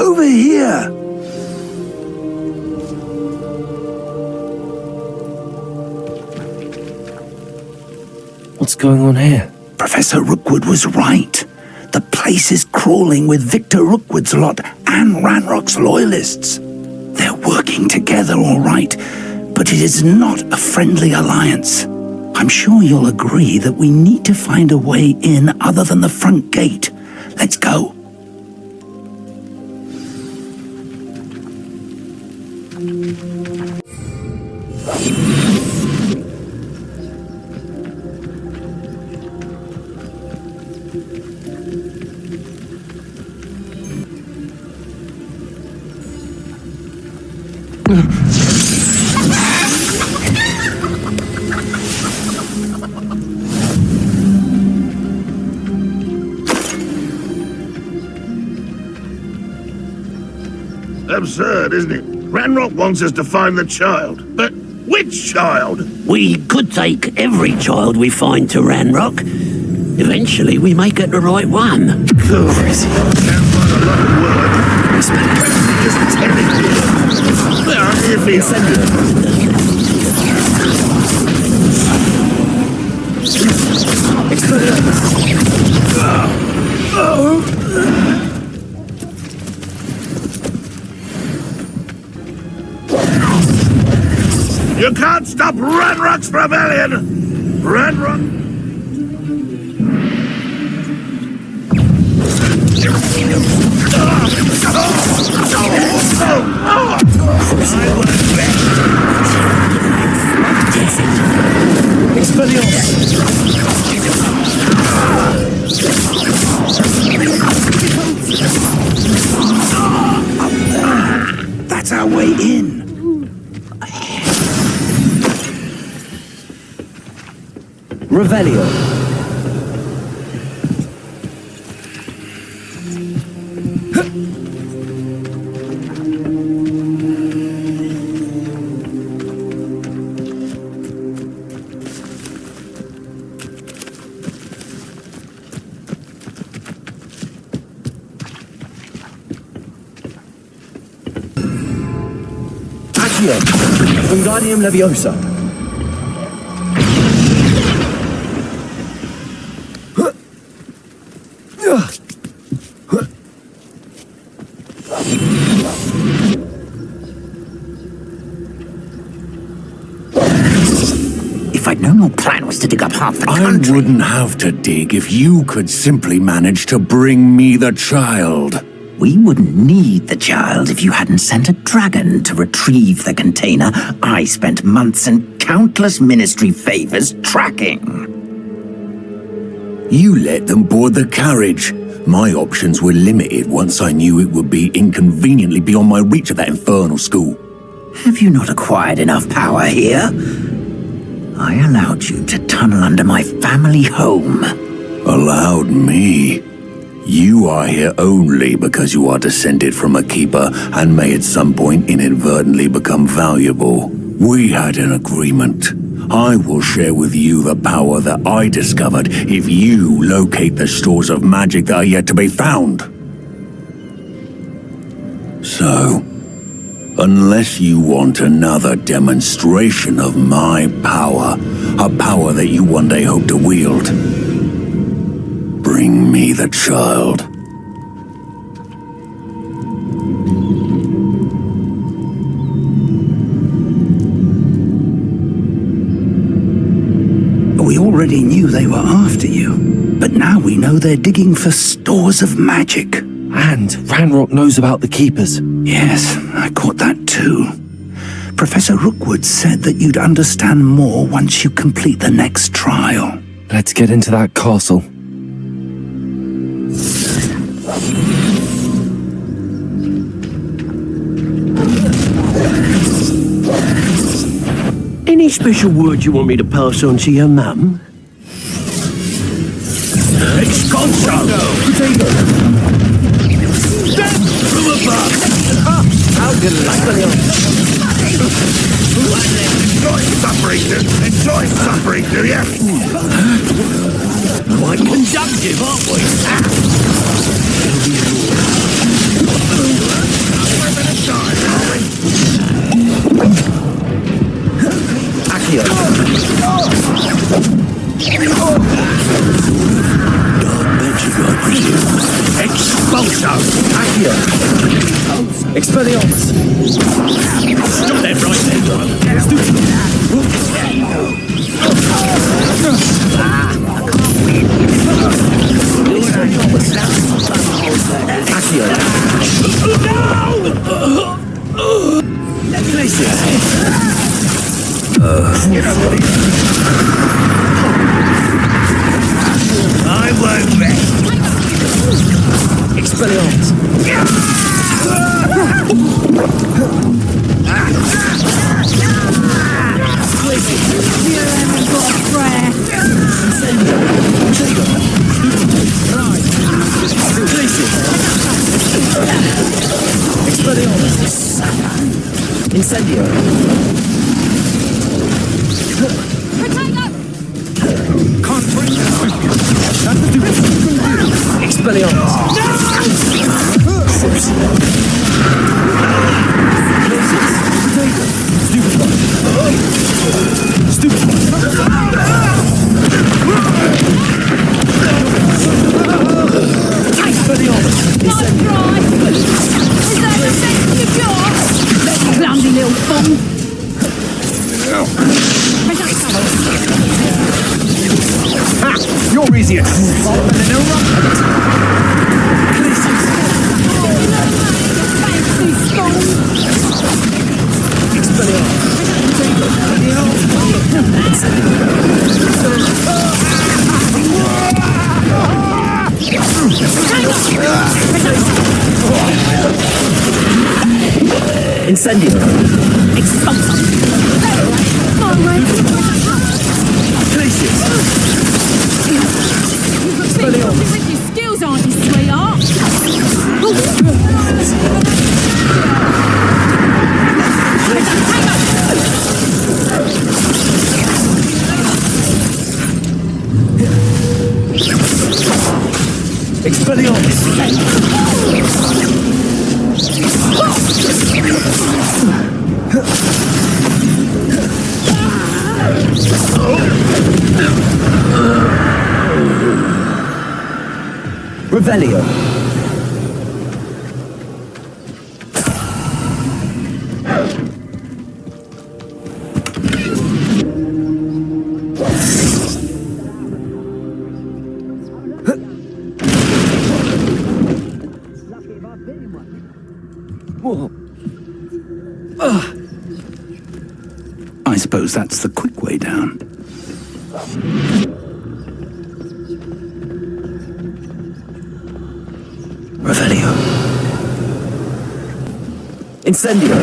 over here! What's going on here? Professor Rookwood was right. The place is crawling with Victor Rookwood's lot and Ranrock's loyalists. They're working together, all right, but it is not a friendly alliance. I'm sure you'll agree that we need to find a way in other than the front gate. Let's go. Absurd, isn't it? Ranrock wants us to find the child. But which child? We could take every child we find to Ranrock. Eventually, we may get the right one. Crazy. Can't find a lot of word. Just telling you. There, here we You can't stop Ranrock's rebellion! Ranrock... That's our way in. Revelio. Accio. Wingardium Leviosa. If I'd known your plan was to dig up half the country... I wouldn't have to dig if you could simply manage to bring me the child. We wouldn't need the child if you hadn't sent a dragon to retrieve the container I spent months and countless ministry favors tracking. You let them board the carriage. My options were limited once I knew it would be inconveniently beyond my reach at that infernal school. Have you not acquired enough power here? I allowed you to tunnel under my family home. Allowed me? You are here only because you are descended from a keeper and may at some point inadvertently become valuable. We had an agreement. I will share with you the power that I discovered if you locate the stores of magic that are yet to be found. So, unless you want another demonstration of my power, a power that you one day hope to wield, bring me the child. We already knew they were after you, but now we know they're digging for stores of magic. And Ranrock knows about the Keepers. Yes, I caught that too. Professor Rookwood said that you'd understand more once you complete the next trial. Let's get into that castle. Any special word you want me to pass on to your mum? Exconso! Potato! Death from above! How delightful! Enjoy suffering, do you? Quite conductive, aren't we? Levioso! Accio! Expelliarmus! Stop them right there! Accio! Glacius! I won't rest! Expelliarmus! Incendio! Expelliarmus! Clumsy little fool! You're easier to move on than an eruption! Incendio! Expulsum! Glacius! With your skills, aren't you, sweetheart? Revelio! I suppose that's the quick way down. Revelio! Incendio!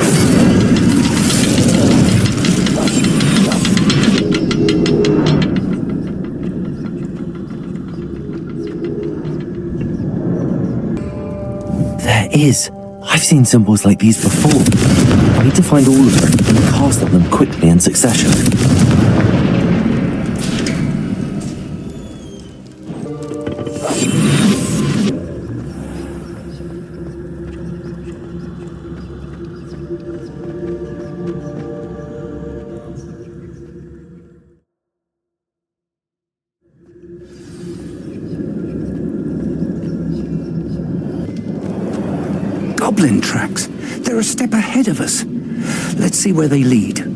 There is. I've seen symbols like these before. I need to find all of them and cast on them quickly in succession. Goblin tracks. They're a step ahead of us. Let's see where they lead.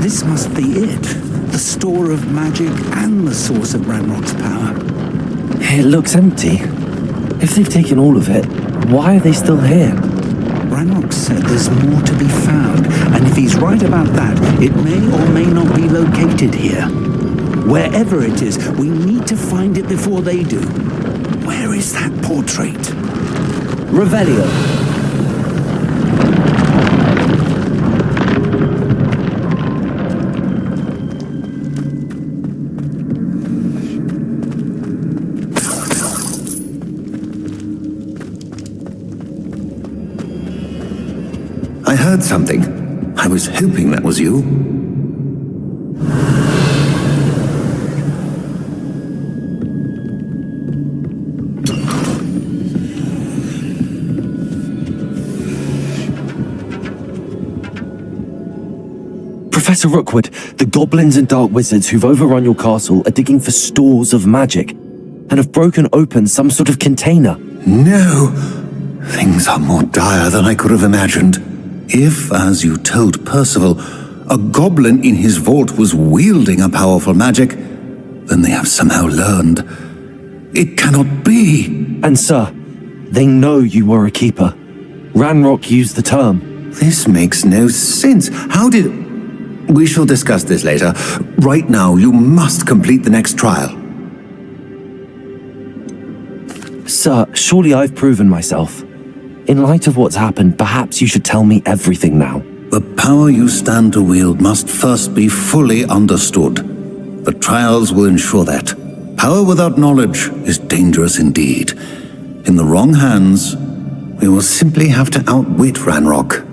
This must be it. The store of magic and the source of Ranrock's power. It looks empty. If they've taken all of it, why are they still here? Ranrock said there's more to be found, and if he's right about that, it may or may not be located here. Wherever it is, we need to find it before they do. Where is that portrait? Revelio! I heard something. I was hoping that was you. Professor Rookwood, the goblins and dark wizards who've overrun your castle are digging for stores of magic and have broken open some sort of container. No! Things are more dire than I could have imagined. If, as you told Percival, a goblin in his vault was wielding a powerful magic, then they have somehow learned. It cannot be! And sir, they know you were a keeper. Ranrock used the term. This makes no sense. How did... We shall discuss this later. Right now, you must complete the next trial. Sir, surely I've proven myself. In light of what's happened, perhaps you should tell me everything now. The power you stand to wield must first be fully understood. The trials will ensure that. Power without knowledge is dangerous indeed. In the wrong hands, we will simply have to outwit Ranrock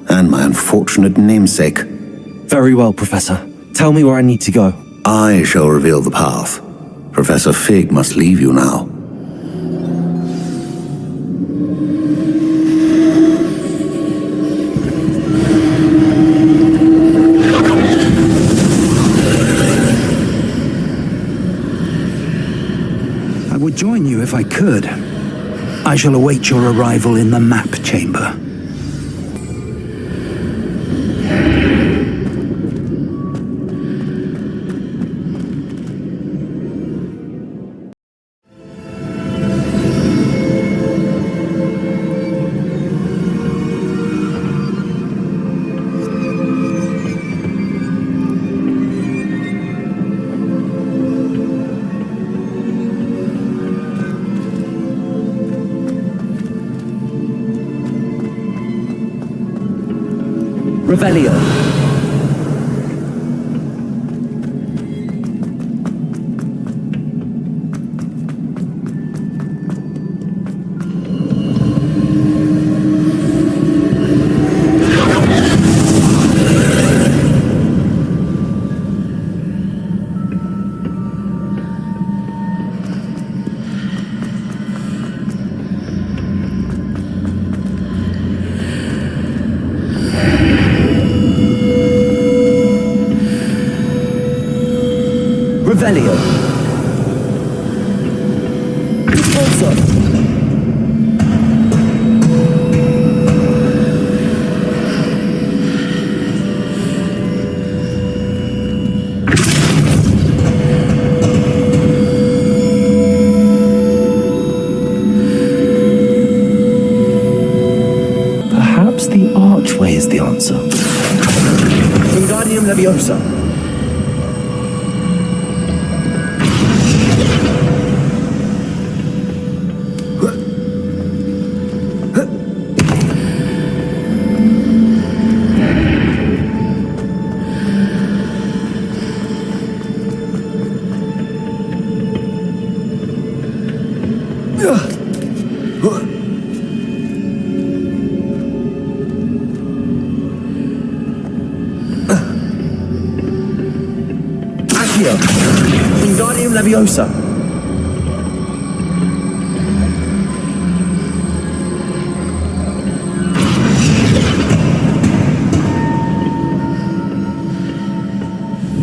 and my unfortunate namesake. Very well, Professor. Tell me where I need to go. I shall reveal the path. Professor Fig must leave you now. I would join you if I could. I shall await your arrival in the map chamber. Revelio. Revelio. Also. Perhaps the archway is the answer. Wingardium Leviosa. Wingardium Leviosa.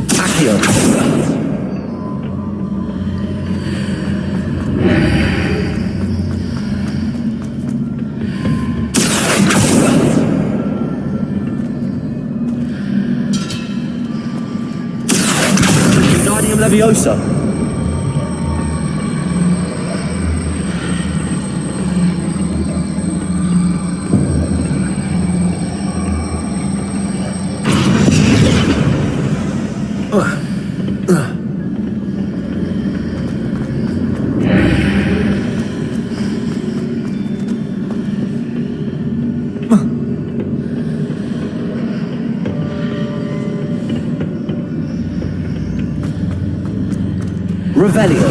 Accio. Wingardium Leviosa. Revelio.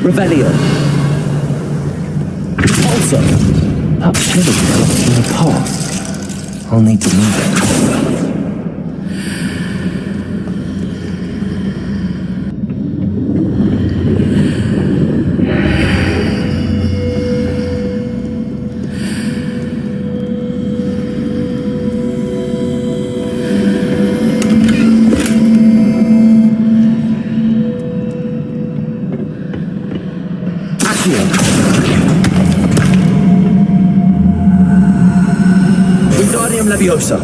Revelio. Also, that village belongs in the past. I'll need to move it. Wingardium Leviosa.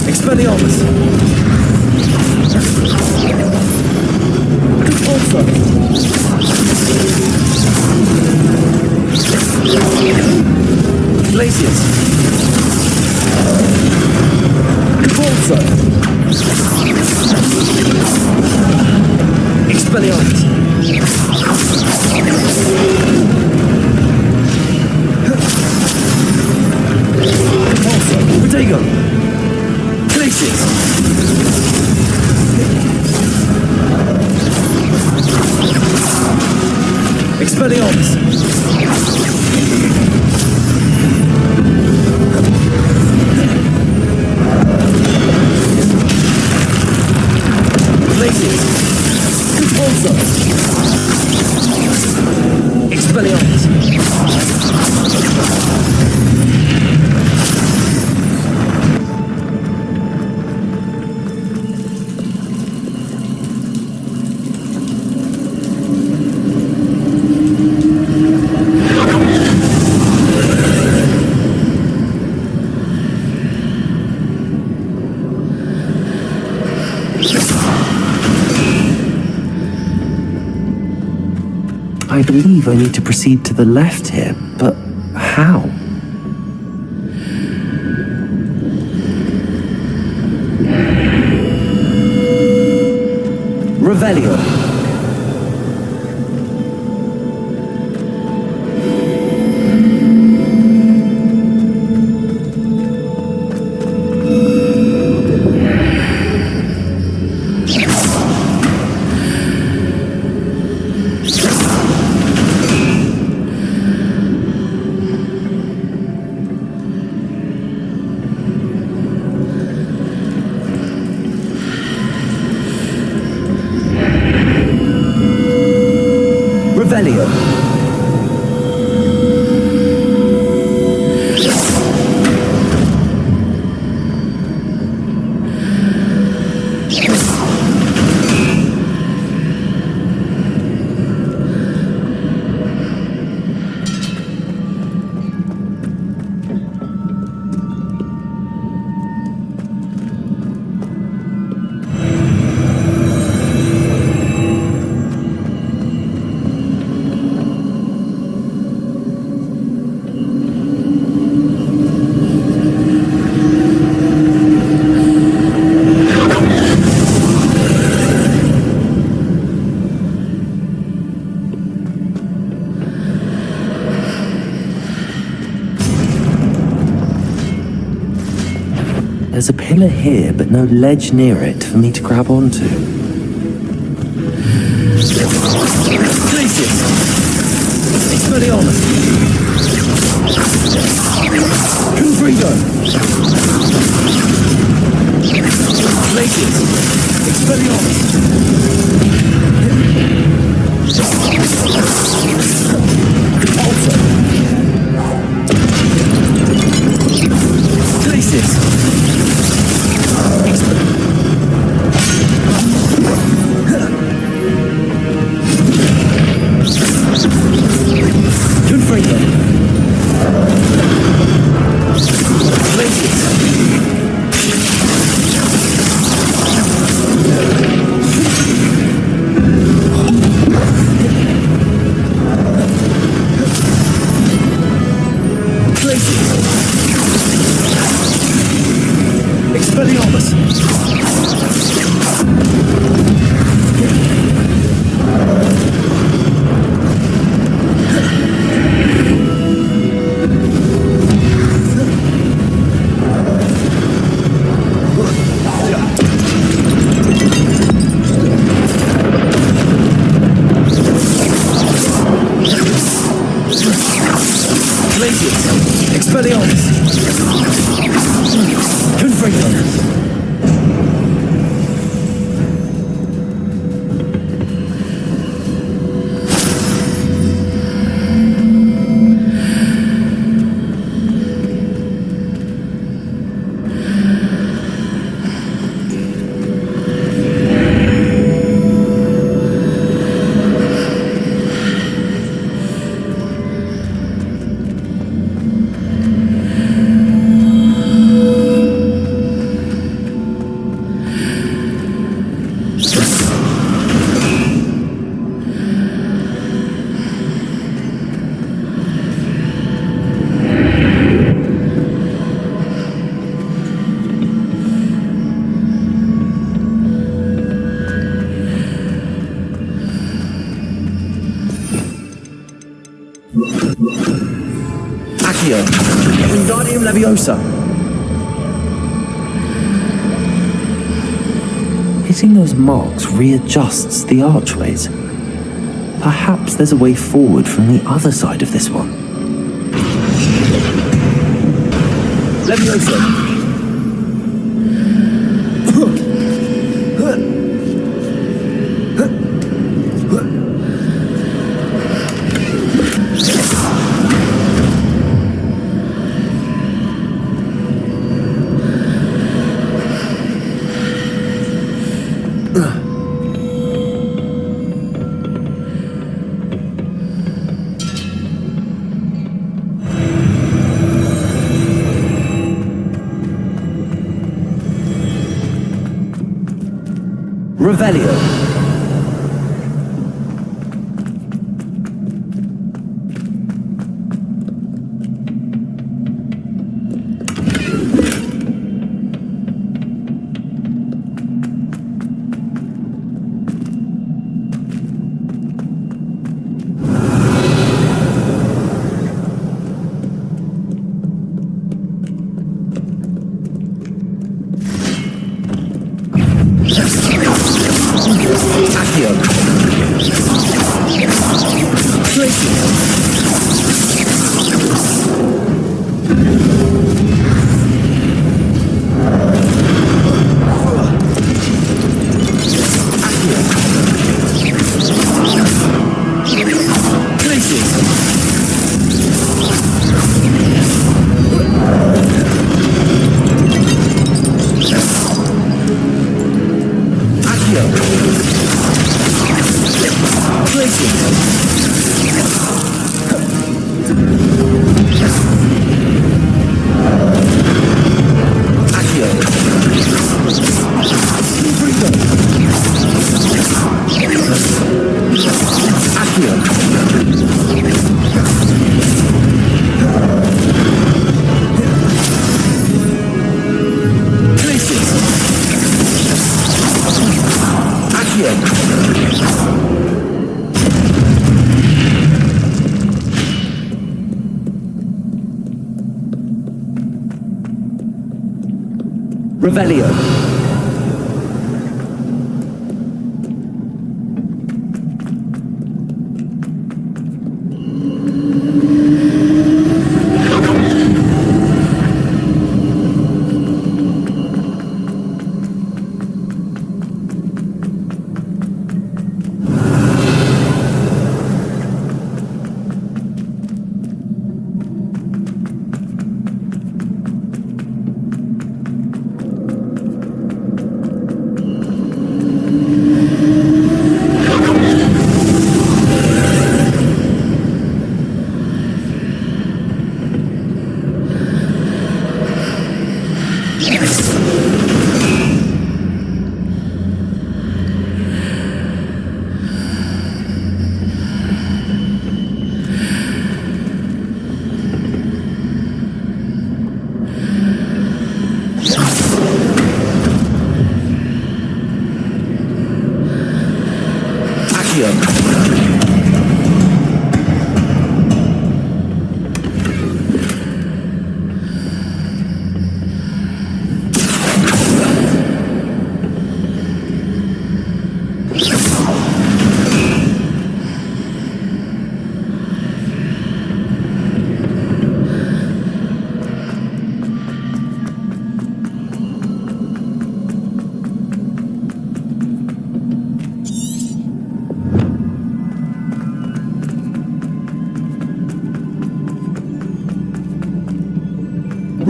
Expelliarmus! Also! Glacius! Also! Expelliarmus! Also! Protego! Glacius! Expelliarmus! Glacius! Also! Expelliarmus! I believe I need to proceed to the left here, but how? Revelio. Revelio. There's a pillar here, but no ledge near it for me to grab onto. Glacius! Expelliarmus! Confrigo! Glacius! Expelliarmus! Accio. Wingardium Leviosa. Hitting those marks readjusts the archways. Perhaps there's a way forward from the other side of this one. Leviosa. Revelio. Revelio.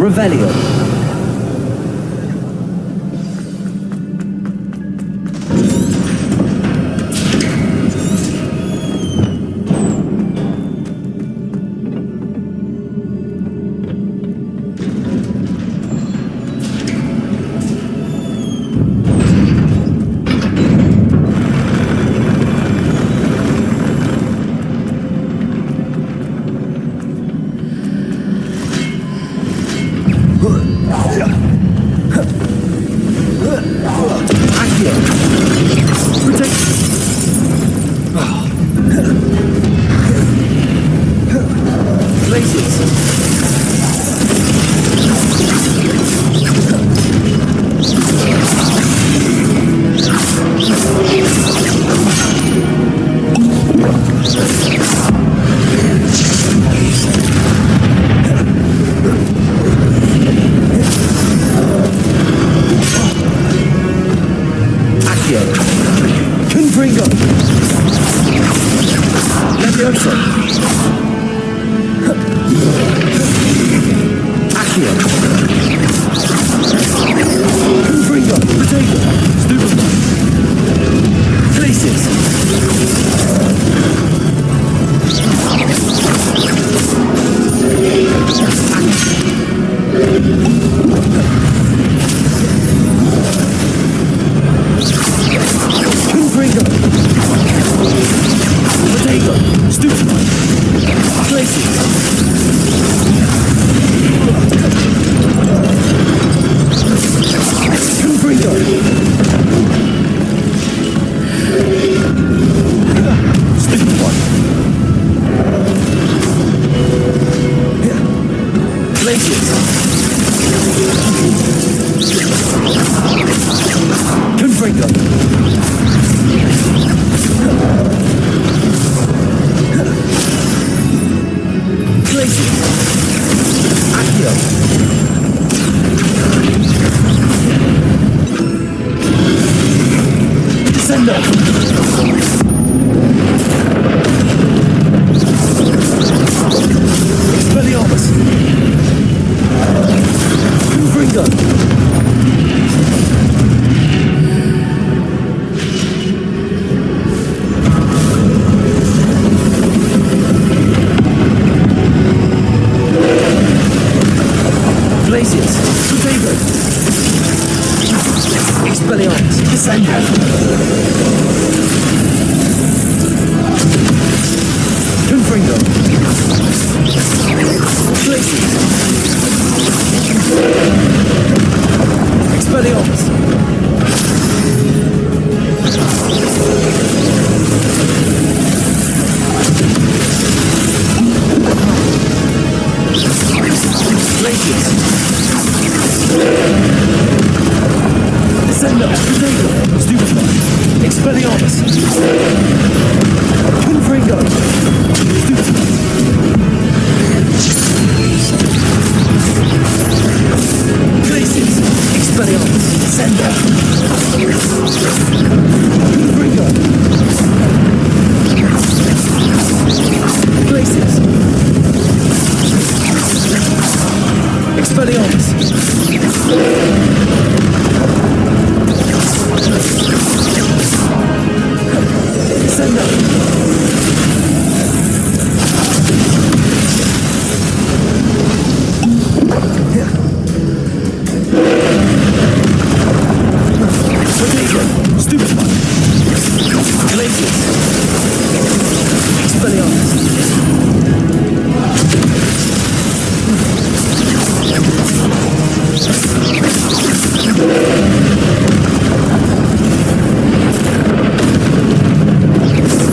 Revelio. Levioso. Accio. Confringo. Potato. Stupefy. Places. Confringo. Potato. Stupefy. Places. Confringo. Stupefy. Places. Confringo. Places. Accio. Descendo. Expelliarmus. Confringo. Glaciers. Potato. Expelliarmus. Descendo. Confringo. Glaciers. Expelliarmus. Glaciers. Descendo. Potato. Stupefy. Expelliarmus. Confringo. Stupefy. Glaciers. Expelliarmus. Descendo. Confringo. Glaciers. Expelliarmus. Descendo. Potato. Stupefy. Glaciers. Expelliarmus.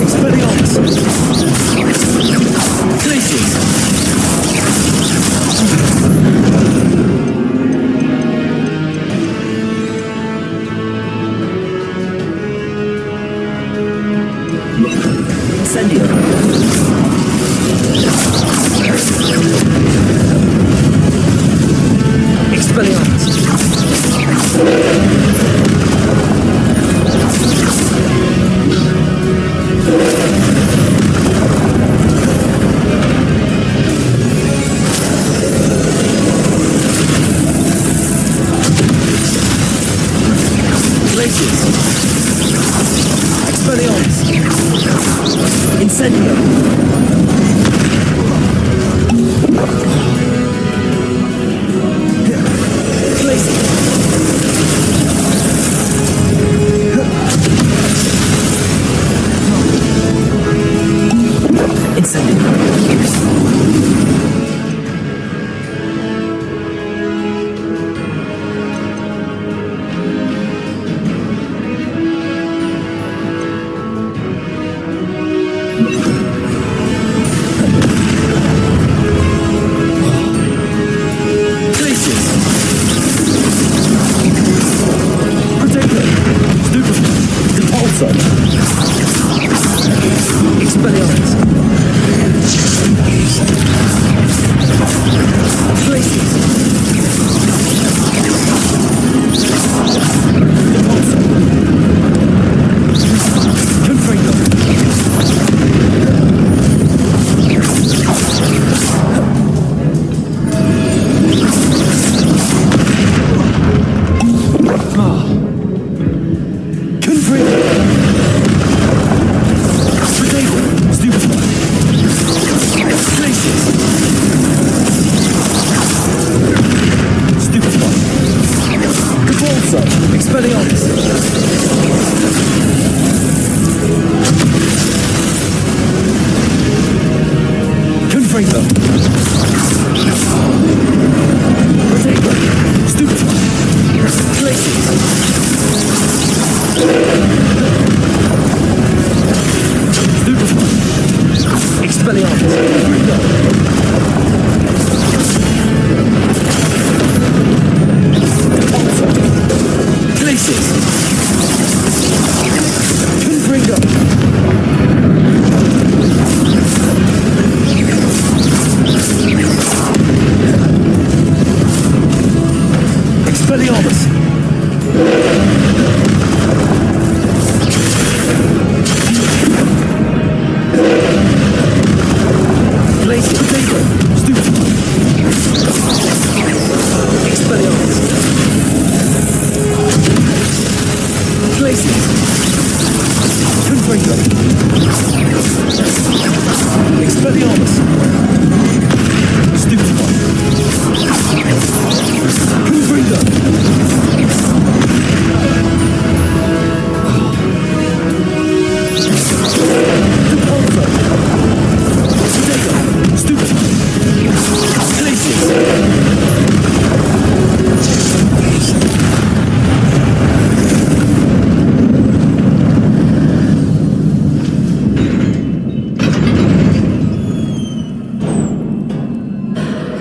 Expelliarmus. Glaciers. Incendio. Expelliarmus. Glaciers. Expelliarmus. Incendio. Glaciers. Incendio.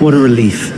What a relief.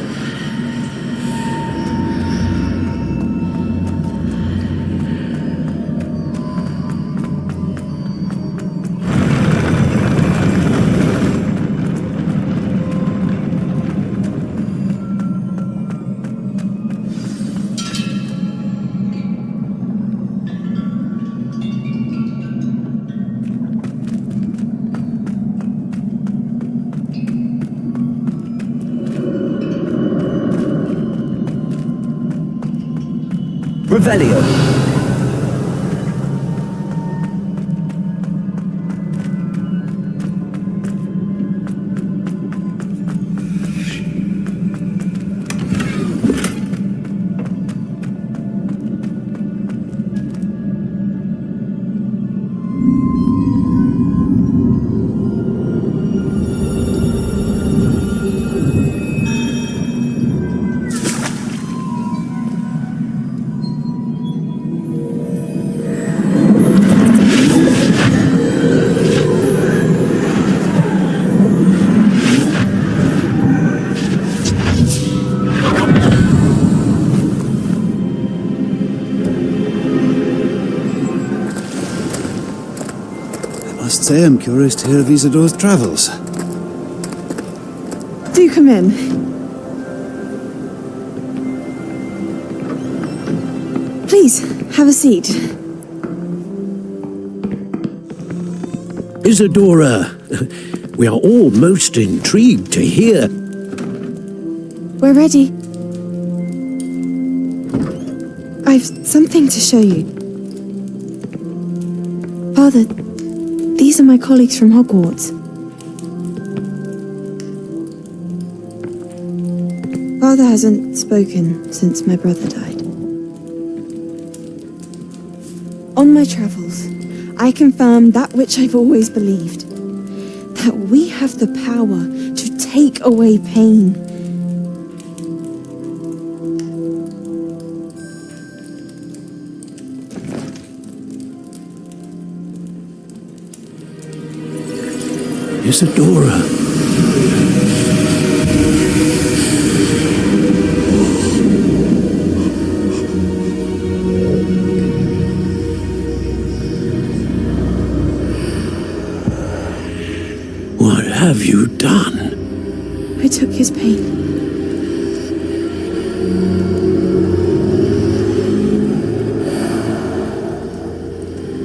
Revelio. I must say I'm curious to hear of Isadore's travels. Do come in. Please, have a seat. Isadora, we are all most intrigued to hear. We're ready. I've something to show you. Father, these are my colleagues from Hogwarts. Father hasn't spoken since my brother died. On my travels, I confirmed that which I've always believed. That we have the power to take away pain. Isadora. What have you done? I took his pain.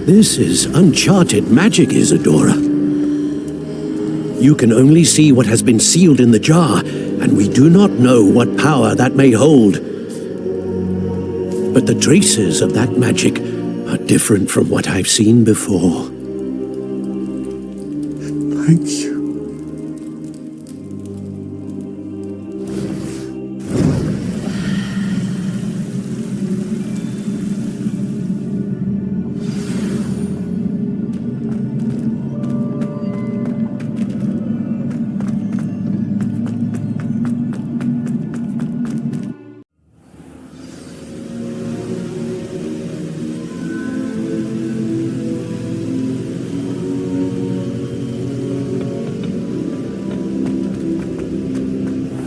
This is uncharted magic, Isadora. You can only see what has been sealed in the jar, and we do not know what power that may hold. But the traces of that magic are different from what I've seen before. Thank you.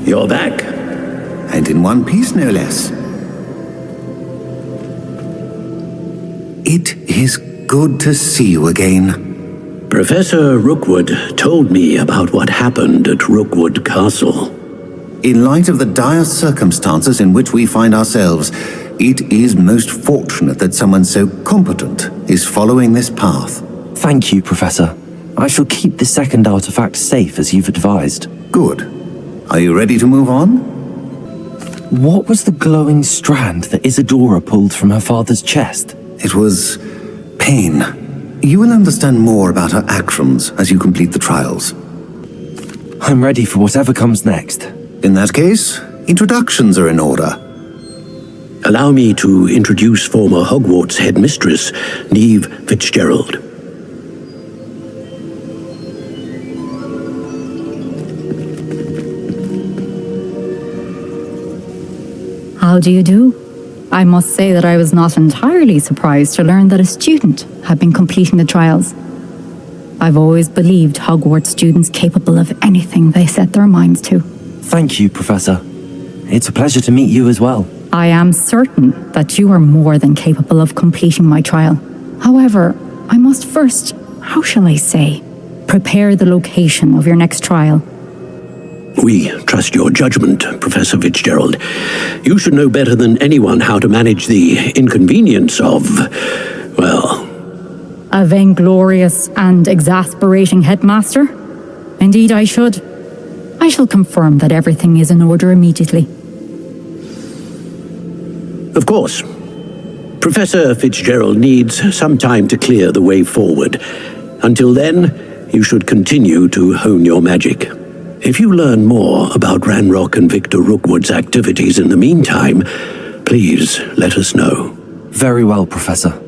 You're back. And in one piece, no less. It is good to see you again. Professor Rookwood told me about what happened at Rookwood Castle. In light of the dire circumstances in which we find ourselves, it is most fortunate that someone so competent is following this path. Thank you, Professor. I shall keep the second artifact safe as you've advised. Good. Are you ready to move on? What was the glowing strand that Isadora pulled from her father's chest? It was pain. You will understand more about her actions as you complete the trials. I'm ready for whatever comes next. In that case, introductions are in order. Allow me to introduce former Hogwarts headmistress, Neve Fitzgerald. How do you do? I must say that I was not entirely surprised to learn that a student had been completing the trials. I've always believed Hogwarts students capable of anything they set their minds to. Thank you, Professor. It's a pleasure to meet you as well. I am certain that you are more than capable of completing my trial. However, I must first, how shall I say, prepare the location of your next trial. We trust your judgment, Professor Fitzgerald. You should know better than anyone how to manage the inconvenience of, well... A vainglorious and exasperating headmaster? Indeed I should. I shall confirm that everything is in order immediately. Of course. Professor Fitzgerald needs some time to clear the way forward. Until then, you should continue to hone your magic. If you learn more about Ranrock and Victor Rookwood's activities in the meantime, please let us know. Very well, Professor.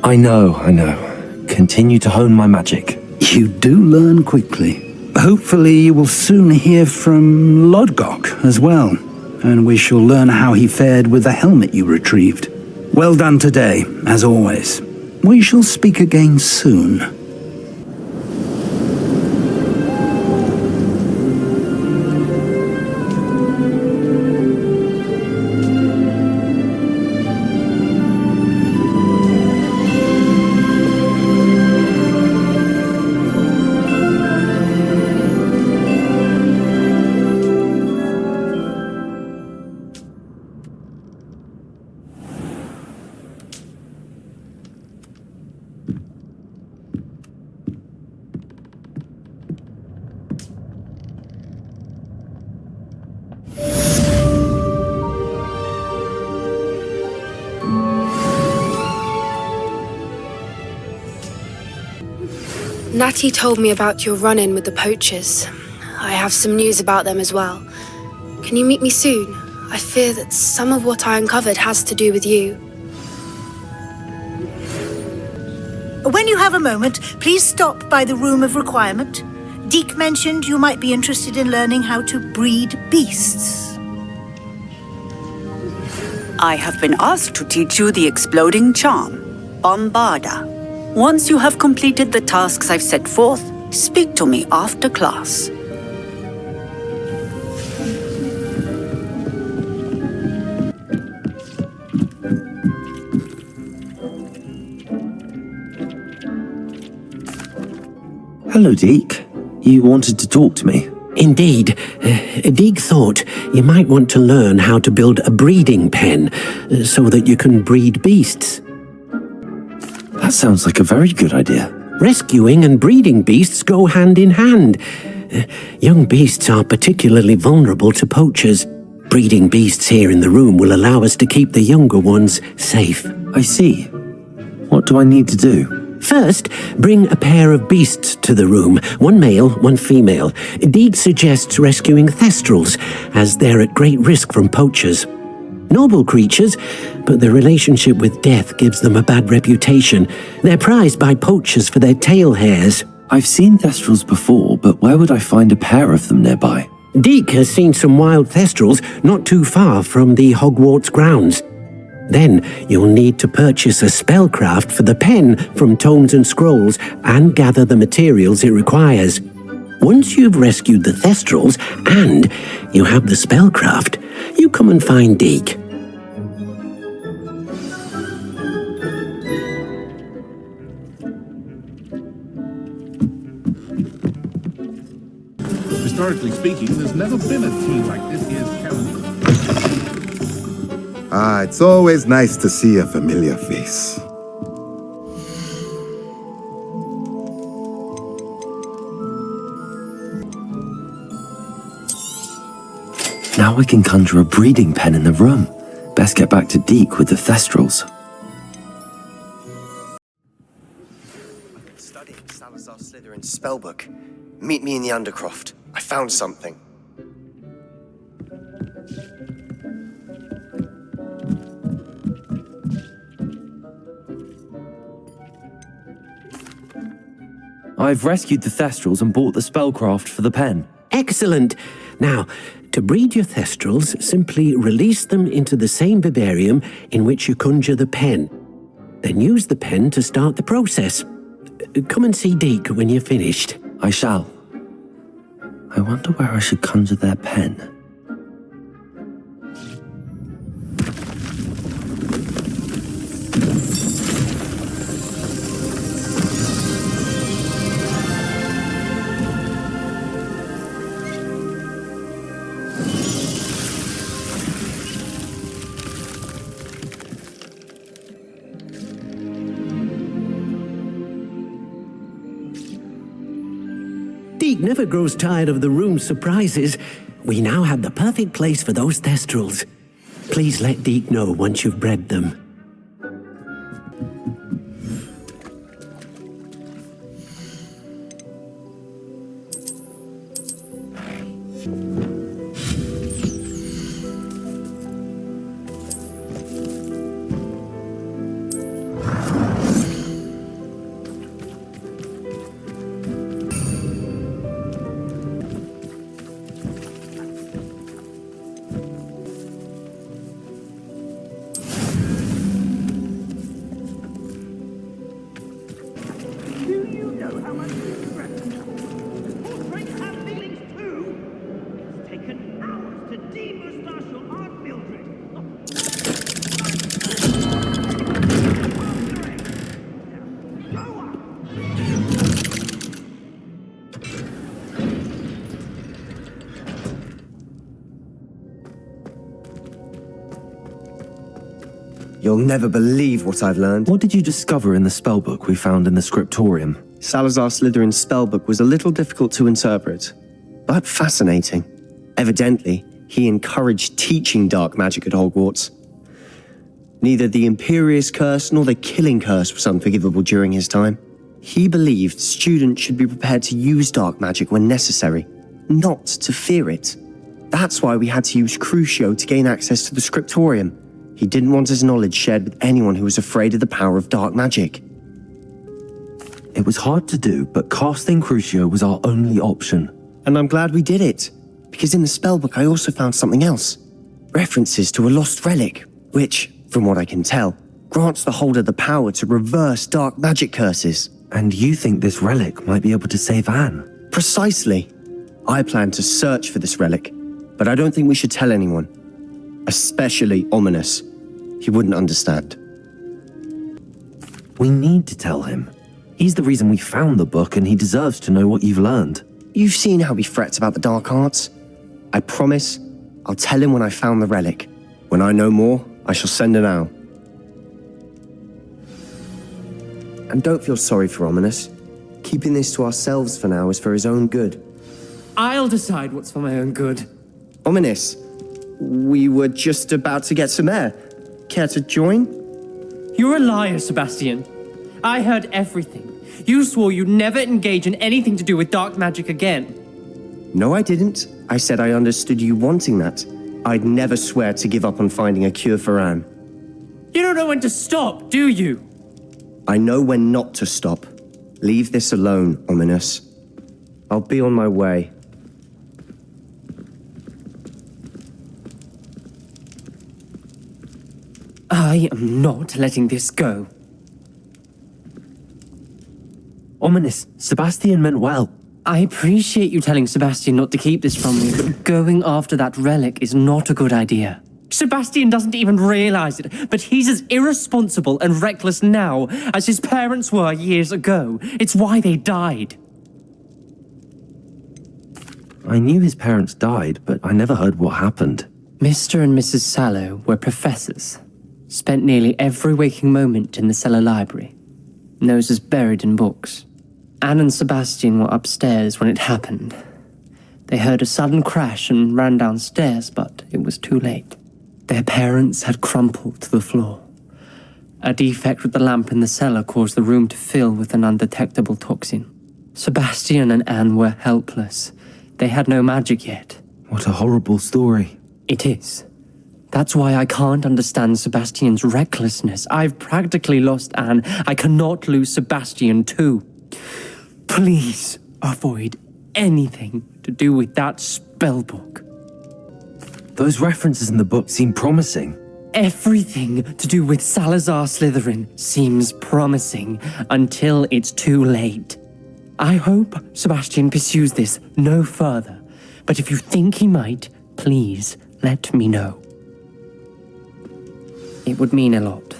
I know. Continue to hone my magic. You do learn quickly. Hopefully you will soon hear from Lodgok as well, and we shall learn how he fared with the helmet you retrieved. Well done today, as always. We shall speak again soon. Natty told me about your run-in with the poachers. I have some news about them as well. Can you meet me soon? I fear that some of what I uncovered has to do with you. When you have a moment, please stop by the Room of Requirement. Deke mentioned you might be interested in learning how to breed beasts. I have been asked to teach you the exploding charm, Bombarda. Once you have completed the tasks I've set forth, speak to me after class. Hello, Deke. You wanted to talk to me? Indeed. Deke thought you might want to learn how to build a breeding pen so that you can breed beasts. That sounds like a very good idea. Rescuing and breeding beasts go hand in hand. Young beasts are particularly vulnerable to poachers. Breeding beasts here in the room will allow us to keep the younger ones safe. I see. What do I need to do? First, bring a pair of beasts to the room. One male, one female. Deke suggests rescuing thestrals, as they're at great risk from poachers. Noble creatures, but their relationship with death gives them a bad reputation. They're prized by poachers for their tail hairs. I've seen thestrals before, but where would I find a pair of them nearby? Deke has seen some wild thestrals not too far from the Hogwarts grounds. Then you'll need to purchase a spellcraft for the pen from Tomes and Scrolls and gather the materials it requires. Once you've rescued the thestrals and you have the spellcraft, you come and find Deke. Historically speaking, there's never been a team like this year's calendar. It's always nice to see a familiar face. Now I can conjure a breeding pen in the room. Best get back to Deke with the thestrals. I've been studying Salazar Slytherin's spellbook. Meet me in the Undercroft. I found something. I've rescued the thestrals and bought the spellcraft for the pen. Excellent! Now, to breed your thestrals, simply release them into the same vivarium in which you conjure the pen. Then use the pen to start the process. come and see Deke when you're finished. I shall. I wonder where I should conjure their pen. Deke never grows tired of the room's surprises. We now have the perfect place for those thestrals. Please let Deke know once you've bred them. You'll never believe what I've learned. What did you discover in the spellbook we found in the scriptorium? Salazar Slytherin's spellbook was a little difficult to interpret, but fascinating. Evidently, he encouraged teaching dark magic at Hogwarts. Neither the Imperious Curse nor the Killing Curse was unforgivable during his time. He believed students should be prepared to use dark magic when necessary, not to fear it. That's why we had to use Crucio to gain access to the scriptorium. He didn't want his knowledge shared with anyone who was afraid of the power of dark magic. It was hard to do, but casting Crucio was our only option. And I'm glad we did it, because in the spellbook I also found something else. References to a lost relic, which, from what I can tell, grants the holder the power to reverse dark magic curses. And you think this relic might be able to save Anne? Precisely. I plan to search for this relic, but I don't think we should tell anyone. Especially Ominous. He wouldn't understand. We need to tell him. He's the reason we found the book, and he deserves to know what you've learned. You've seen how he frets about the dark arts. I promise I'll tell him when I found the relic. When I know more, I shall send an owl. And don't feel sorry for Ominous. Keeping this to ourselves for now is for his own good. I'll decide what's for my own good. Ominous, we were just about to get some air. Care to join? You're a liar, Sebastian. I heard everything. You swore you'd never engage in anything to do with dark magic again. No, I didn't. I said I understood you wanting that. I'd never swear to give up on finding a cure for Anne. You don't know when to stop, do you? I know when not to stop. Leave this alone, Ominous. I'll be on my way. I am not letting this go. Ominous, Sebastian meant well. I appreciate you telling Sebastian not to keep this from me, but going after that relic is not a good idea. Sebastian doesn't even realize it, but he's as irresponsible and reckless now as his parents were years ago. It's why they died. I knew his parents died, but I never heard what happened. Mr. and Mrs. Sallow were professors. Spent nearly every waking moment in the cellar library. Noses buried in books. Anne and Sebastian were upstairs when it happened. They heard a sudden crash and ran downstairs, but it was too late. Their parents had crumpled to the floor. A defect with the lamp in the cellar caused the room to fill with an undetectable toxin. Sebastian and Anne were helpless. They had no magic yet. What a horrible story. It is. That's why I can't understand Sebastian's recklessness. I've practically lost Anne. I cannot lose Sebastian too. Please avoid anything to do with that spellbook. Those references in the book seem promising. Everything to do with Salazar Slytherin seems promising until it's too late. I hope Sebastian pursues this no further, but if you think he might, please let me know. It would mean a lot.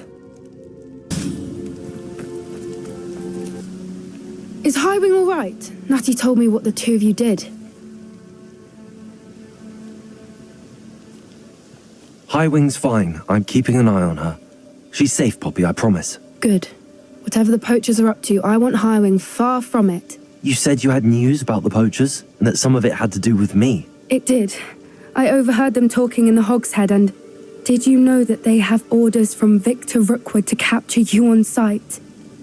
Is Highwing all right? Natty told me what the two of you did. Highwing's fine. I'm keeping an eye on her. She's safe, Poppy, I promise. Good. Whatever the poachers are up to, I want Highwing far from it. You said you had news about the poachers, and that some of it had to do with me. It did. I overheard them talking in the Hogshead, and did you know that they have orders from Victor Rookwood to capture you on sight?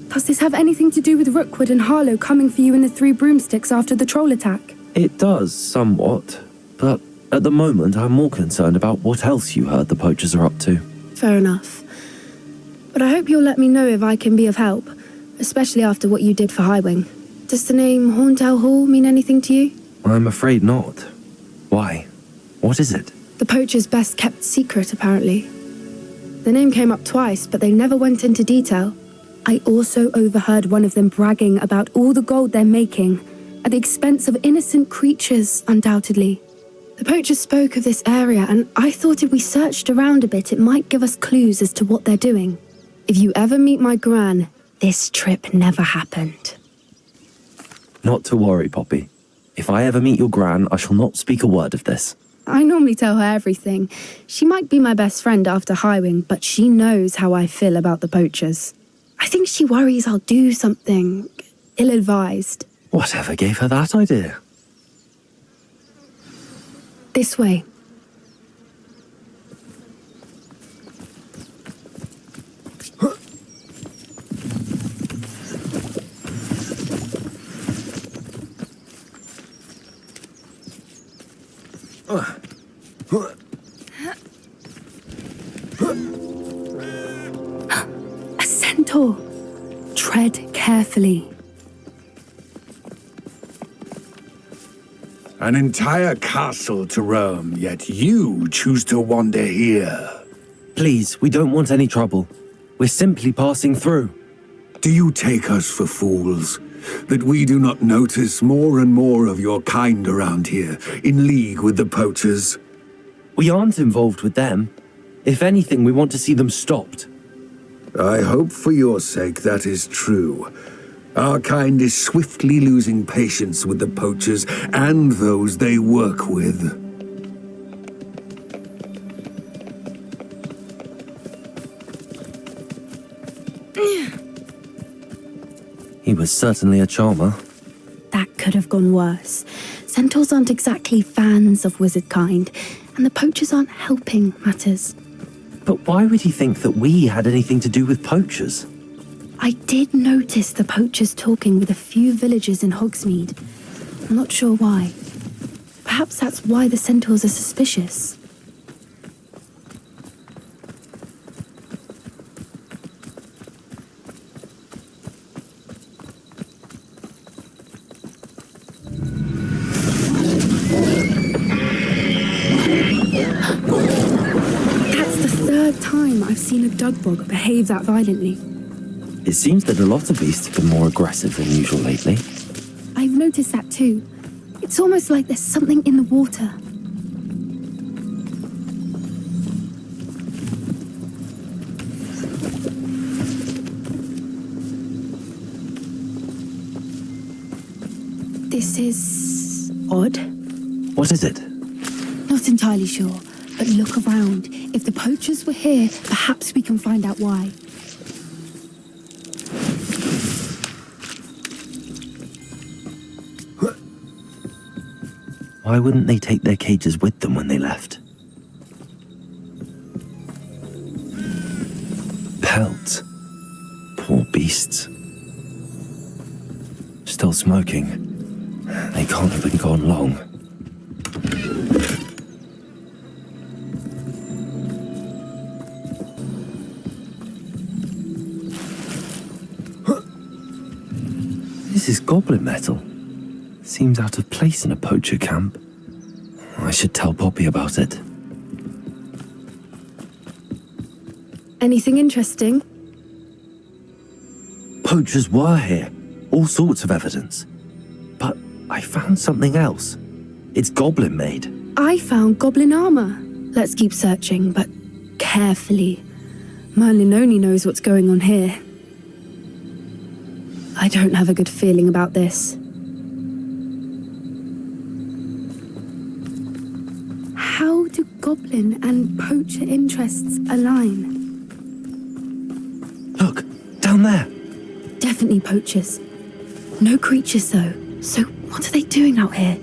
Does this have anything to do with Rookwood and Harlow coming for you in the Three Broomsticks after the troll attack? It does, somewhat. But at the moment, I'm more concerned about what else you heard the poachers are up to. Fair enough. But I hope you'll let me know if I can be of help, especially after what you did for Highwing. Does the name Horndale Hall mean anything to you? I'm afraid not. Why? What is it? The poacher's best kept secret, apparently. The name came up twice, but they never went into detail. I also overheard one of them bragging about all the gold they're making, at the expense of innocent creatures, undoubtedly. The poachers spoke of this area, and I thought if we searched around a bit, it might give us clues as to what they're doing. If you ever meet my gran, this trip never happened. Not to worry, Poppy. If I ever meet your gran, I shall not speak a word of this. I normally tell her everything. She might be my best friend after Highwing, but she knows how I feel about the poachers. I think she worries I'll do something ill-advised. Whatever gave her that idea? This way. A centaur. Tread carefully. An entire castle to roam, yet you choose to wander here. Please, we don't want any trouble. We're simply passing through. Do you take us for fools? That we do not notice more and more of your kind around here, in league with the poachers? We aren't involved with them. If anything, we want to see them stopped. I hope for your sake that is true. Our kind is swiftly losing patience with the poachers and those they work with. He was certainly a charmer. That could have gone worse. Centaurs aren't exactly fans of wizard kind, and the poachers aren't helping matters. But why would he think that we had anything to do with poachers? I did notice the poachers talking with a few villagers in Hogsmeade. I'm not sure why. Perhaps that's why the centaurs are suspicious. That's the third time I've seen a dugbog behave that violently. It seems that a lot of beasts have been more aggressive than usual lately. I've noticed that too. It's almost like there's something in the water. This is odd. What is it? Not entirely sure, but look around. If the poachers were here, perhaps we can find out why. Why wouldn't they take their cages with them when they left? Pelts. Poor beasts. Still smoking. They can't have been gone long. This is goblin metal. Seems out of place in a poacher camp. I should tell Poppy about it. Anything interesting? Poachers were here. All sorts of evidence. But I found something else. It's goblin made. I found goblin armor. Let's keep searching, but carefully. Merlin only knows what's going on here. I don't have a good feeling about this. How do goblin and poacher interests align? Look, down there. Definitely poachers. No creatures though. So what are they doing out here?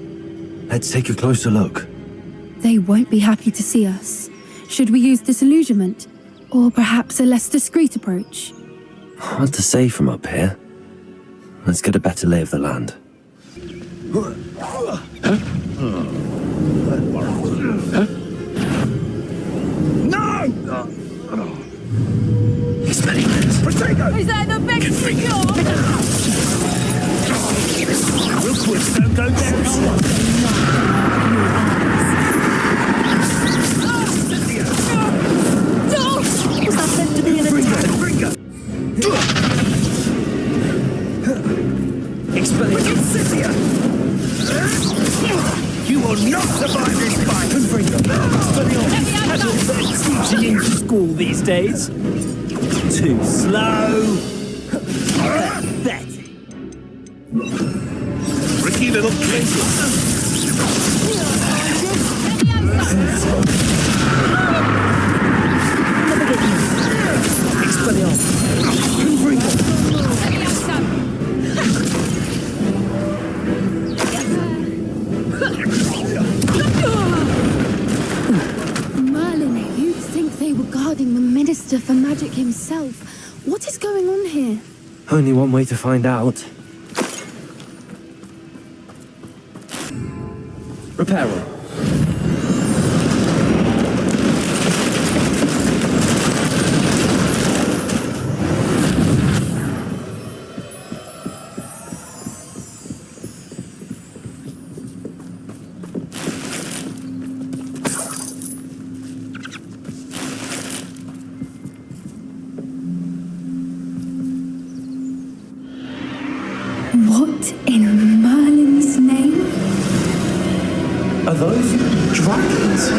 Let's take a closer look. They won't be happy to see us. Should we use disillusionment? Or perhaps a less discreet approach? Hard to say from up here. Let's get a better lay of the land. No! Experiments. Protego! Is that the big secure? Rookwood, don't go down. Was that meant to be an attack? Cynthia! You will not survive this fight! Teaching into school these days. Too slow. Pathetic. Ricky little princess. Merlin, you'd think they were guarding the Minister for Magic himself. What is going on here? Only one way to find out. Reparo. What in Merlin's name? Are those dragons?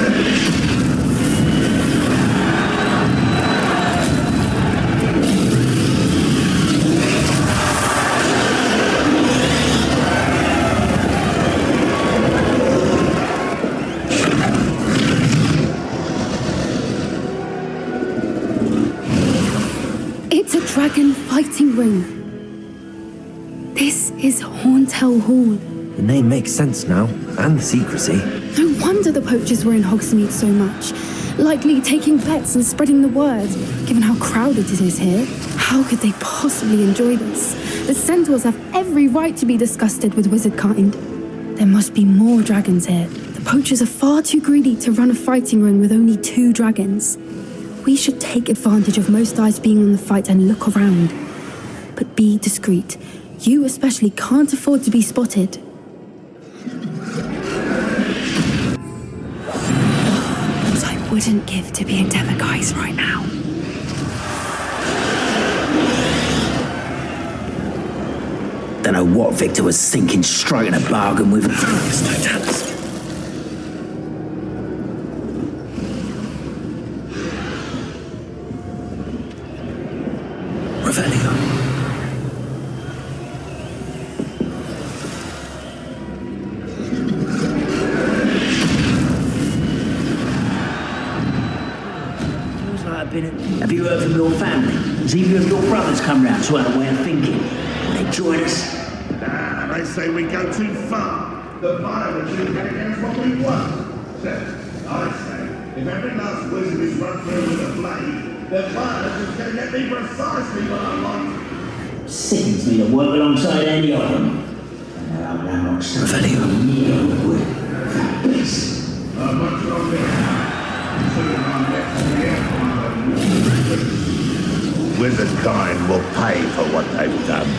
It's a dragon fighting ring. This is Horntail Hall. The name makes sense now, and the secrecy. No wonder the poachers were in Hogsmeade so much. Likely taking bets and spreading the word, given how crowded it is here. How could they possibly enjoy this? The centaurs have every right to be disgusted with wizard kind. There must be more dragons here. The poachers are far too greedy to run a fighting ring with only 2 dragons. We should take advantage of most eyes being on the fight and look around. But be discreet. You especially can't afford to be spotted. What I wouldn't give to be in Demiguise right now. Don't know what Victor was thinking, striking a bargain with Totalis. Revelio. Have you heard from your family? Has either of your brothers come round to our way of thinking? Will they join us? Nah, they say we go too far. The violence is against what we want. So, I say, if every last wizard is run through with a blade, the violence is going to get me precisely what I want. Sickens me to work alongside any of them. And I'm not Revelio. near Rookwood. That beast. Much longer. Soon I'm left here. Wizard kind will pay for what they've done.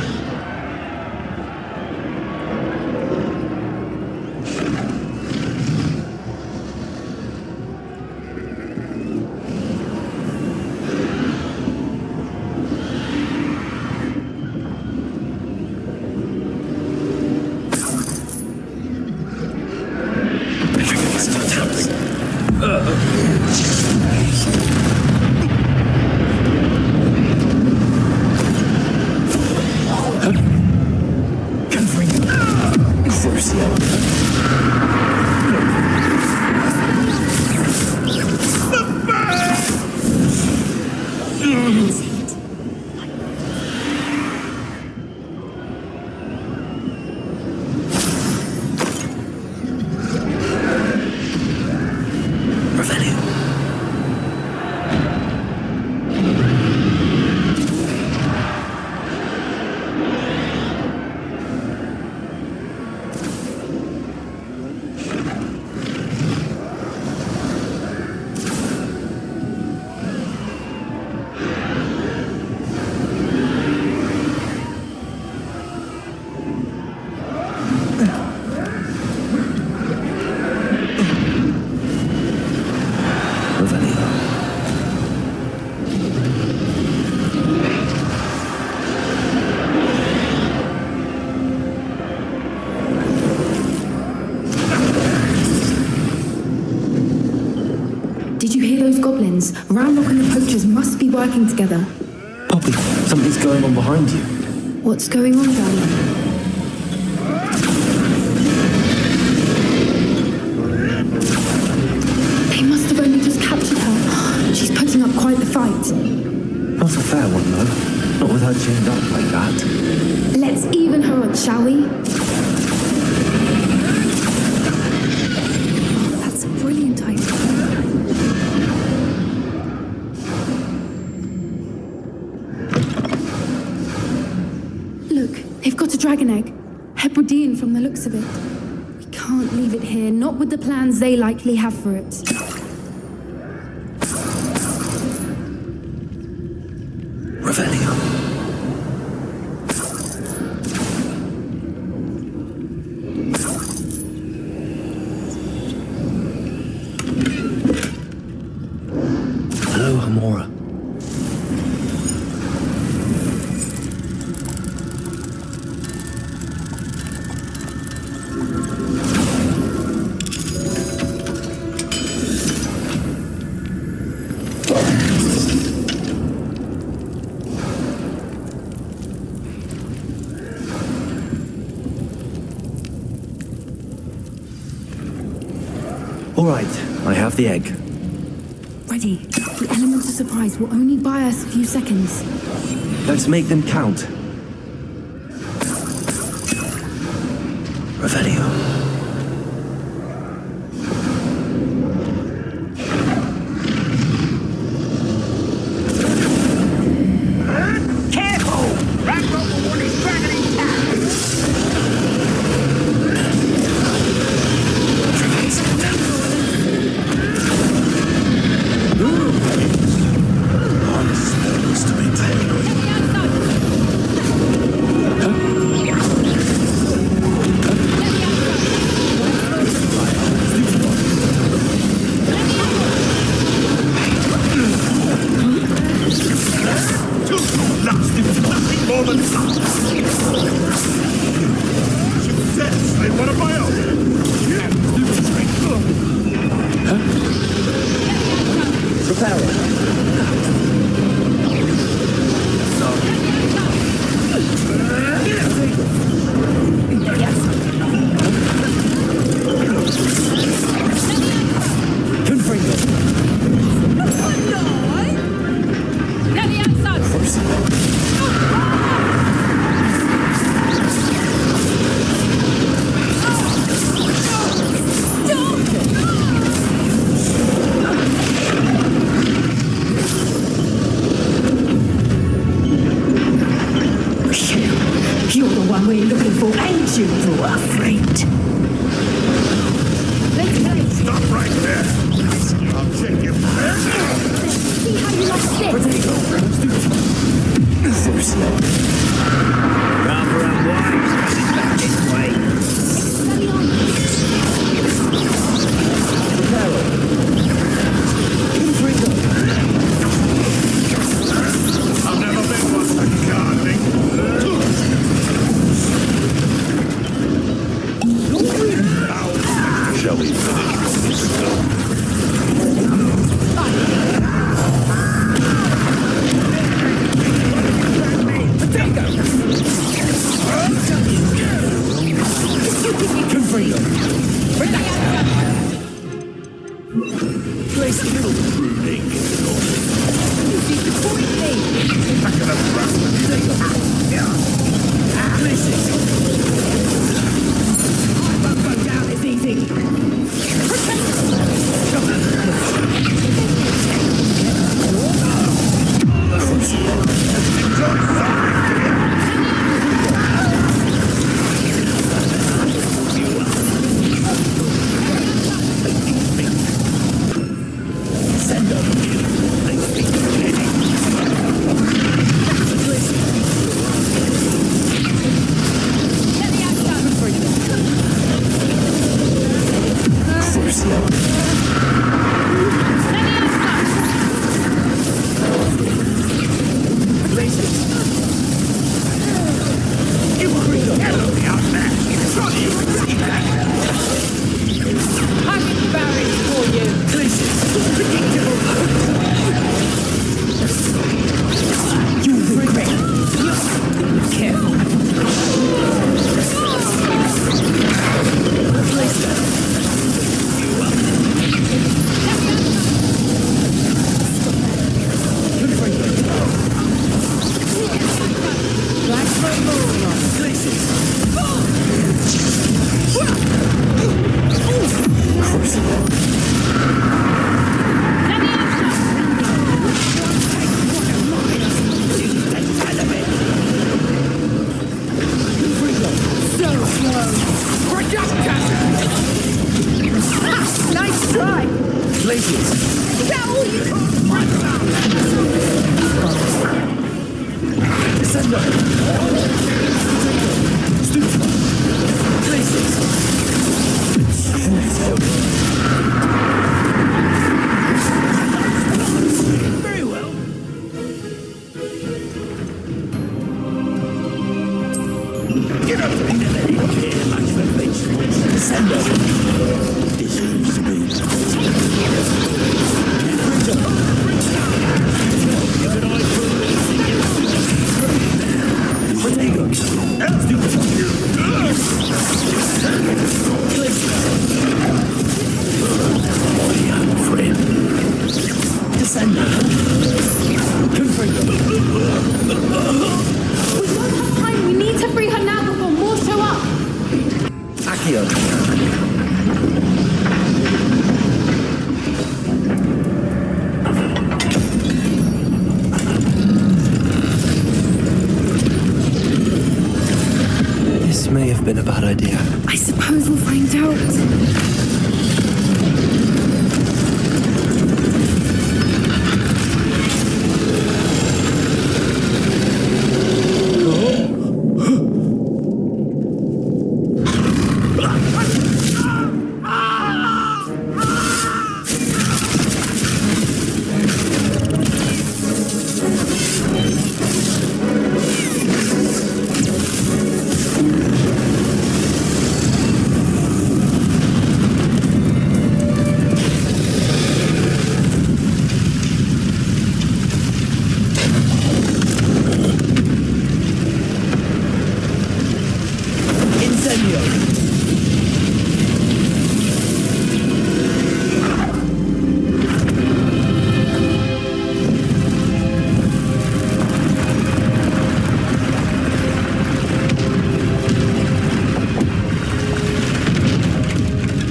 goblins. Ramrock and the poachers must be working together. Poppy, something's going on behind you. What's going on down there? They must have only just captured her. She's putting up quite the fight. Not a fair one, though. Not with her chained up like that. Let's even her on, shall we? Oh, that's a brilliant idea. Look, they've got a dragon egg. Hebridean from the looks of it. We can't leave it here, not with the plans they likely have for it. Revelio. Hello, Hamora. All right, I have the egg. Ready. The element of surprise will only buy us a few seconds. Let's make them count. Revelio. Unburied for you. This is predictable. Very well. Get up and care much for vegetables. Send us. This seems to be. We need to free her now before more show up. Accio. This may have been a bad idea. I suppose we'll find out.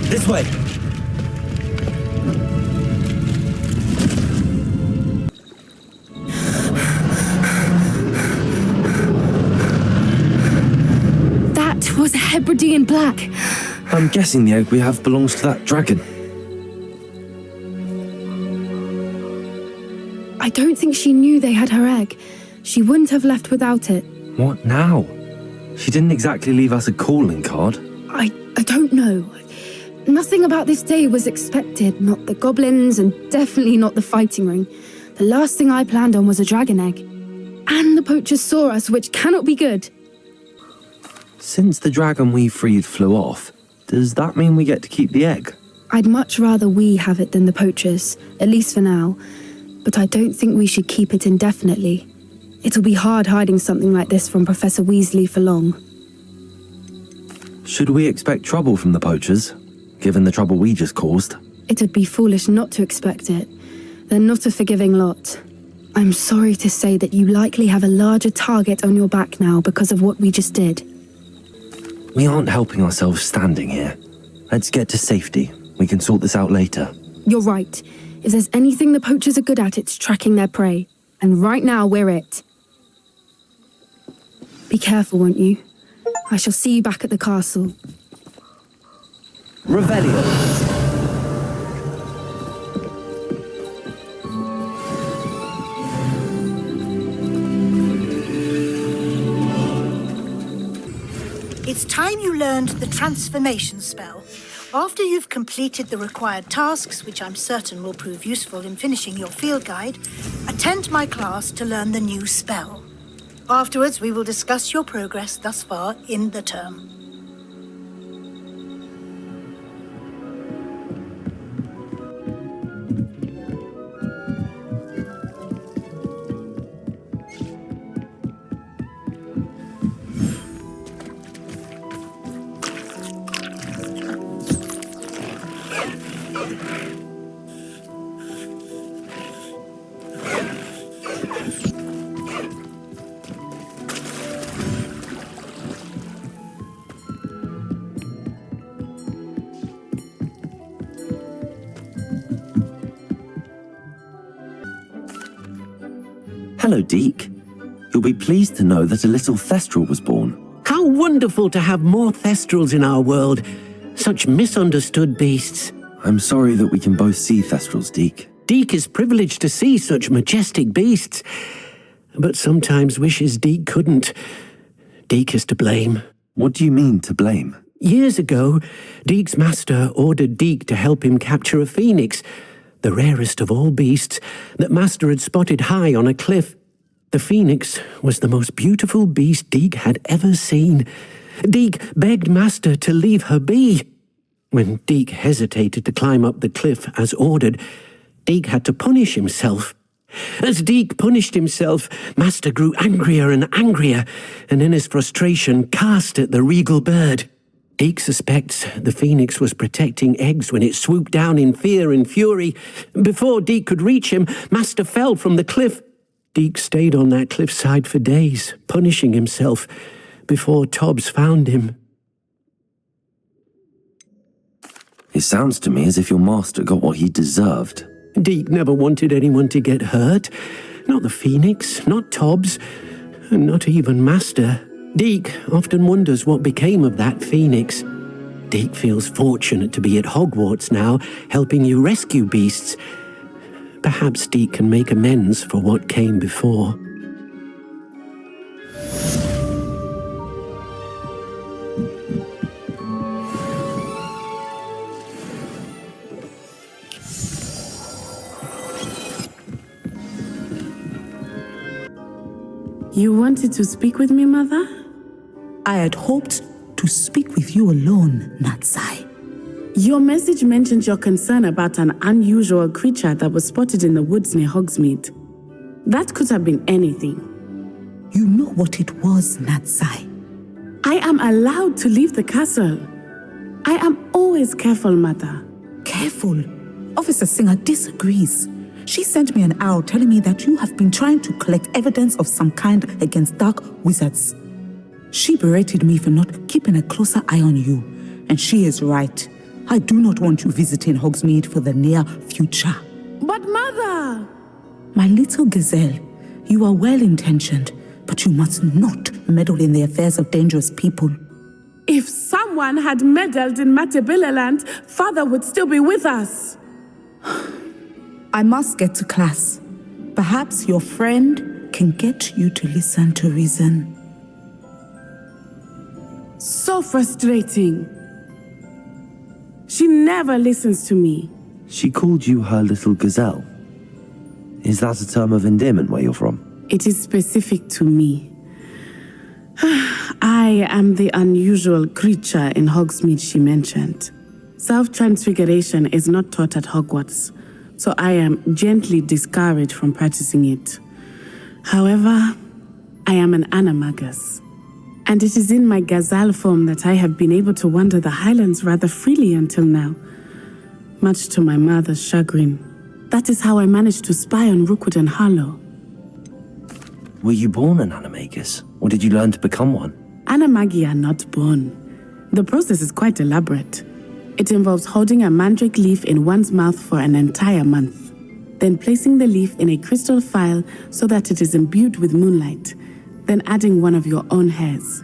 This way. That was a Hebridean black. I'm guessing the egg we have belongs to that dragon. I don't think she knew they had her egg. She wouldn't have left without it. What now? She didn't exactly leave us a calling card. I don't know. Nothing about this day was expected. Not the goblins, and definitely not the fighting ring. The last thing I planned on was a dragon egg. And the poachers saw us, which cannot be good. Since the dragon we freed flew off, does that mean we get to keep the egg? I'd much rather we have it than the poachers, at least for now. But I don't think we should keep it indefinitely. It'll be hard hiding something like this from Professor Weasley for long. Should we expect trouble from the poachers, given the trouble we just caused? It would be foolish not to expect it. They're not a forgiving lot. I'm sorry to say that you likely have a larger target on your back now because of what we just did. We aren't helping ourselves standing here. Let's get to safety. We can sort this out later. You're right. If there's anything the poachers are good at, it's tracking their prey. And right now, we're it. Be careful, won't you? I shall see you back at the castle. Revelio. It's time you learned the transformation spell. After you've completed the required tasks, which I'm certain will prove useful in finishing your field guide, attend my class to learn the new spell. Afterwards, we will discuss your progress thus far in the term. Hello, Deke. You'll be pleased to know that a little Thestral was born. How wonderful to have more Thestrals in our world. Such misunderstood beasts. I'm sorry that we can both see Thestrals, Deke. Deke is privileged to see such majestic beasts. but sometimes wishes Deke couldn't. Deke is to blame. What do you mean, to blame? Years ago, Deke's master ordered Deke to help him capture a phoenix, the rarest of all beasts, that master had spotted high on a cliff. The phoenix was the most beautiful beast Deke had ever seen. Deke begged master to leave her be. When Deke hesitated to climb up the cliff as ordered, Deke had to punish himself. As Deke punished himself, master grew angrier and angrier, and in his frustration cast at the regal bird. Deke suspects the phoenix was protecting eggs when it swooped down in fear and fury. Before Deke could reach him, master fell from the cliff. Deke stayed on that cliffside for days, punishing himself, before Tobbs found him. It sounds to me as if your master got what he deserved. Deke never wanted anyone to get hurt. Not the phoenix, not Tobbs, and not even master. Deke often wonders what became of that phoenix. Deke feels fortunate to be at Hogwarts now, helping you rescue beasts. Perhaps Deke can make amends for what came before. You wanted to speak with me, Mother? I had hoped to speak with you alone, Natsai. Your message mentioned your concern about an unusual creature that was spotted in the woods near Hogsmeade. That could have been anything. You know what it was, Natsai. I am allowed to leave the castle. I am always careful, Mother. Careful? Officer Singer disagrees. She sent me an owl telling me that you have been trying to collect evidence of some kind against dark wizards. She berated me for not keeping a closer eye on you, and she is right. I do not want you visiting Hogsmeade for the near future. But Mother! My little gazelle, you are well-intentioned, but you must not meddle in the affairs of dangerous people. If someone had meddled in Matabeleland, Father would still be with us. I must get to class. Perhaps your friend can get you to listen to reason. So frustrating. She never listens to me. She called you her little gazelle. Is that a term of endearment where you're from? It is specific to me. I am the unusual creature in Hogsmeade she mentioned. Self-transfiguration is not taught at Hogwarts, so I am gently discouraged from practicing it. However, I am an animagus, and it is in my gazelle form that I have been able to wander the Highlands rather freely until now, much to my mother's chagrin. That is how I managed to spy on Rookwood and Harlow. Were you born an animagus, or did you learn to become one? Animagi are not born. The process is quite elaborate. It involves holding a mandrake leaf in one's mouth for an entire month, then placing the leaf in a crystal phial so that it is imbued with moonlight, then adding one of your own hairs.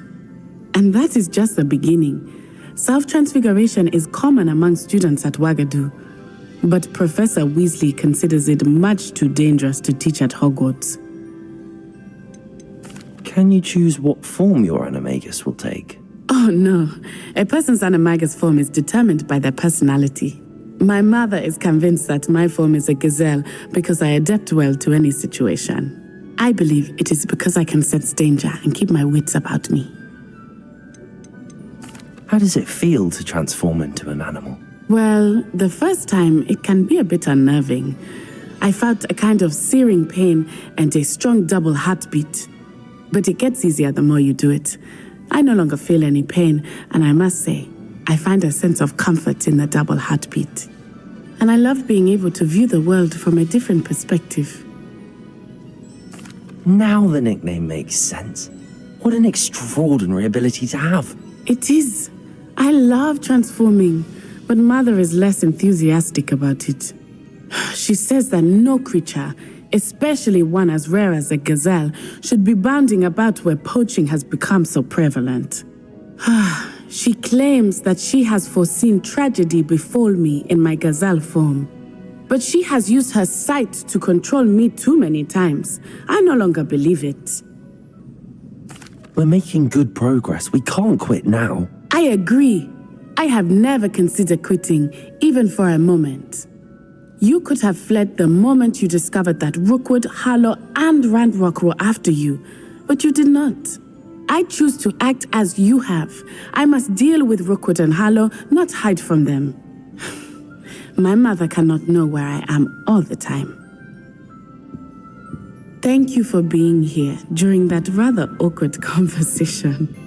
And that is just the beginning. Self-transfiguration is common among students at Wagadu, but Professor Weasley considers it much too dangerous to teach at Hogwarts. Can you choose what form your animagus will take? Oh no, a person's animagus form is determined by their personality. My mother is convinced that my form is a gazelle because I adapt well to any situation. I believe it is because I can sense danger and keep my wits about me. How does it feel to transform into an animal? Well, the first time it can be a bit unnerving. I felt a kind of searing pain and a strong double heartbeat. But it gets easier the more you do it. I no longer feel any pain, and I must say, I find a sense of comfort in the double heartbeat. And I love being able to view the world from a different perspective. Now the nickname makes sense. What an extraordinary ability to have. It is. I love transforming, but Mother is less enthusiastic about it. She says that no creature, especially one as rare as a gazelle, should be bounding about where poaching has become so prevalent. She claims that she has foreseen tragedy befall me in my gazelle form. But she has used her sight to control me too many times. I no longer believe it. We're making good progress. We can't quit now. I agree. I have never considered quitting, even for a moment. You could have fled the moment you discovered that Rookwood, Harlow, and Ranrock were after you, but you did not. I choose to act as you have. I must deal with Rookwood and Harlow, not hide from them. My mother cannot know where I am all the time. Thank you for being here during that rather awkward conversation.